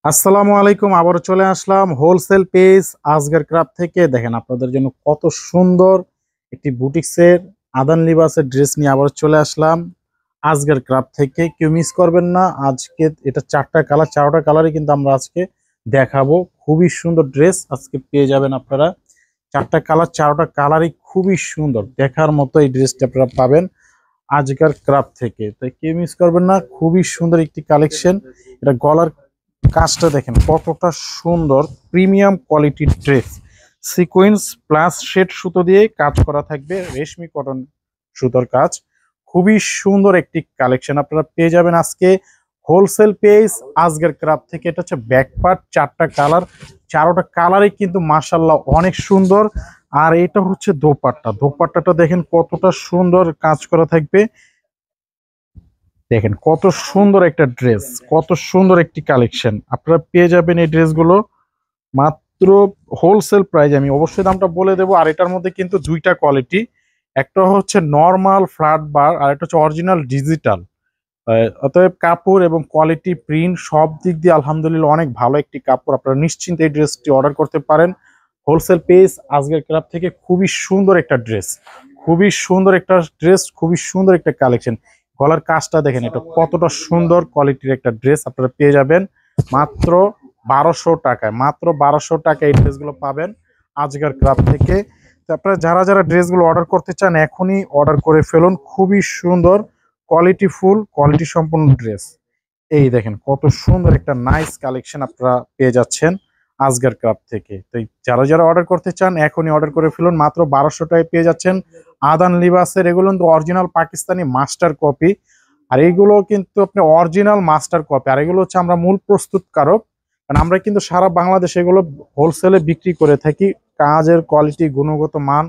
আসসালামু আলাইকুম। আবারও চলে আসলাম হোলসেল পেজ আজগর ক্রাফট থেকে। দেখেন আপনাদের জন্য কত সুন্দর একটি বুটিক্সের আদান লিবাসের ড্রেস নিয়ে আবার চলে আসলাম আজগর ক্রাফট থেকে। কেউ মিস করবেন না। আজকে এটা চারটা কালারই কিন্তু আমরা আজকে দেখাবো। খুবই সুন্দর ড্রেস আজকে পেয়ে যাবেন আপনারা। চারটা কালারই খুবই সুন্দর, দেখার মতো এই ড্রেসটা আপনারা পাবেন আজগর ক্রাফট থেকে। তাই কেউ মিস করবেন না। খুবই সুন্দর একটি কালেকশন। এটা গলার কাজটা দেখেন কতটা সুন্দর, প্রিমিয়াম কোয়ালিটির ড্রেস। সিকোয়েন্স প্লাস শেড সুতো দিয়ে কাজ করা থাকবে, রেশমি কটন সুতোর কাজ। খুবই সুন্দর একটি কালেকশন আপনারা পেয়ে যাবেন আজকে হোলসেল পেজ আজগর ক্রাফট থেকে। এটা হচ্ছে ব্যাক পার্ট, চারটা কালারই কিন্তু মাশাআল্লাহ অনেক সুন্দর। আর এটা হচ্ছে দোপাট্টাটা দেখেন কতটা সুন্দর কাজ করা থাকবে। দেখেন কত সুন্দর একটা ড্রেস, কত সুন্দর একটি কালেকশন আপনারা পেয়ে যাবেন এই ড্রেসগুলো মাত্র হোলসেল প্রাইস। আমি অবশ্যই দামটা বলে দেবো। আর এটার মধ্যে কিন্তু দুইটা কোয়ালিটি, একটা হচ্ছে নর্মাল ফ্ল্যাট বার আর একটা হচ্ছে অরিজিনাল ডিজিটাল। অতএব কাপড় এবং কোয়ালিটি, প্রিন্ট সব দিক দিয়ে আলহামদুলিল্লাহ অনেক ভালো একটি কাপড়। আপনারা নিশ্চিন্তে এই ড্রেসটি অর্ডার করতে পারেন হোলসেল পেজ আজগর ক্রাফট থেকে। খুবই সুন্দর একটা ড্রেস, খুবই সুন্দর একটা কালেকশন। গলার কাজটা দেখেন, এটা কতটা সুন্দর কোয়ালিটির একটা ড্রেস আপনারা পেয়ে যাবেন মাত্র 1200 টাকায়। মাত্র 1200 টাকায় এই ড্রেসগুলো পাবেন আজগর ক্রাফট থেকে। তো আপনারা যারা ড্রেসগুলো অর্ডার করতে চান এখনই অর্ডার করে ফেলুন। খুবই সুন্দর কোয়ালিটি সম্পন্ন ড্রেস। এই দেখেন কত সুন্দর একটা নাইস কালেকশন আপনারা পেয়ে যাচ্ছেন আজগর ক্রাফট থেকে। তো যারা অর্ডার করতে চান এখনই অর্ডার করে ফেলুন। মাত্র 1200 টাকায় পেয়ে যাচ্ছেন আদান লিবাসের। এগুলো কিন্তু অরিজিনাল পাকিস্তানি মাস্টার কপি। আর এগুলো কিন্তু আপনি অরিজিনাল মাস্টার কপি। আর এগুলো হচ্ছে আমরা মূল প্রস্তুতকারক, কারণ আমরা কিন্তু সারা বাংলাদেশে এগুলো হোলসেলে বিক্রি করে থাকি। কাজের কোয়ালিটি, গুণগত মান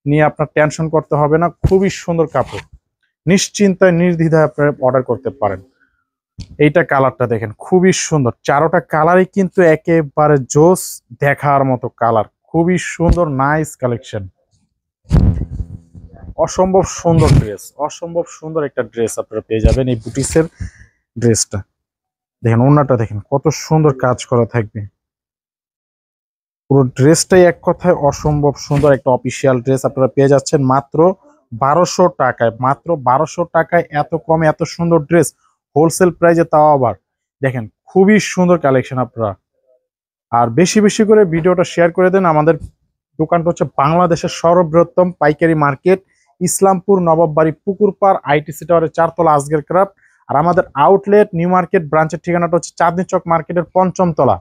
নিয়ে আপনার টেনশন করতে হবে না। খুবই সুন্দর কাপড়, নিশ্চিন্তায় নির্দ্বিধায় আপনারা অর্ডার করতে পারেন। এইটা কালারটা দেখেন খুবই সুন্দর, চারোটা কালারই কিন্তু একেবারে জোস, দেখার মতো কালার। খুবই সুন্দর নাইস কালেকশন। অসম্ভব সুন্দর একটা ড্রেস আপনারা পেয়ে যাবেন এই বুটিক্সের ড্রেসটা। দেখেন ওড়নাটা দেখেন কত সুন্দর কাজ করা থাকবে। পুরো ড্রেসটাই এক কথায় অসম্ভব সুন্দর একটা অফিসিয়াল ড্রেস আপনারা পেয়ে যাচ্ছেন মাত্র 1200 টাকায়। মাত্র 1200 টাকায় এত কমে এত সুন্দর ড্রেস হোলসেল প্রাইজে, তাও আবার দেখেন খুবই সুন্দর কালেকশন আপনারা। আর বেশি বেশি করে ভিডিওটা শেয়ার করে দেন। আমাদের দোকানটা হচ্ছে বাংলাদেশের সর্ববৃহত্তম পাইকারি মার্কেট, ইসলামপুর নবাববাড়ি পুকুরপাড় আইটিসি টাওয়ারের 4 তলা আজগর ক্রাফট। আর আমাদের আউটলেট নিউ মার্কেট ব্রাঞ্চের ঠিকানাটা হচ্ছে চাঁদনী চক মার্কেটের 5ম তলা,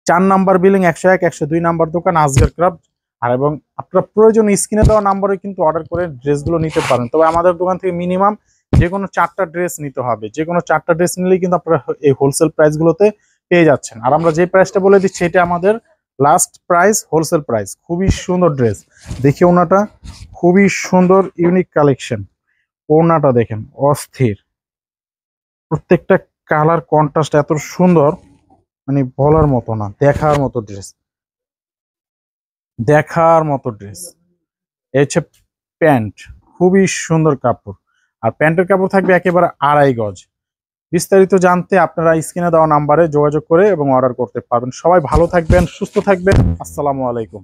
4 নম্বর বিল্ডিং, 101 102 নম্বর দোকান আজগর ক্রাফট। আর এবং আপনার প্রয়োজন স্ক্রিনে দেওয়া নাম্বারে কিন্তু অর্ডার করে ড্রেসগুলো নিতে পারেন। তবে আমাদের দোকান থেকে মিনিমাম যে কোনো 4টা ড্রেস নিতে হবে। যে কোনো 4টা ড্রেস নিলেই কিন্তু আপনারা এই হোলসেল প্রাইসগুলোতে পেয়ে যাচ্ছেন। আর আমরা যে প্রাইসটা বলে দিচ্ছি এটা আমাদের লাস্ট প্রাইস, হোলসেল প্রাইস। খুবই সুন্দর ড্রেস। দেখি ওনাটা খুবই সুন্দর ইউনিক কালেকশন। ওনাটা দেখেন অস্থির, প্রত্যেকটা কালার কন্ট্রাস্ট এত সুন্দর, মানে বলার মতো না। দেখার মতো ড্রেস। এই হচ্ছে প্যান্ট, খুবই সুন্দর কাপড়। আর প্যান্টের কাপড় থাকবে একেবারে 2.5 গজ। বিস্তারিত জানতে আপনারা স্ক্রিনে দেওয়া নাম্বারে যোগাযোগ করে এবং অর্ডার করতে পারবেন। সবাই ভালো থাকবেন, সুস্থ থাকবেন। আসসালামু আলাইকুম।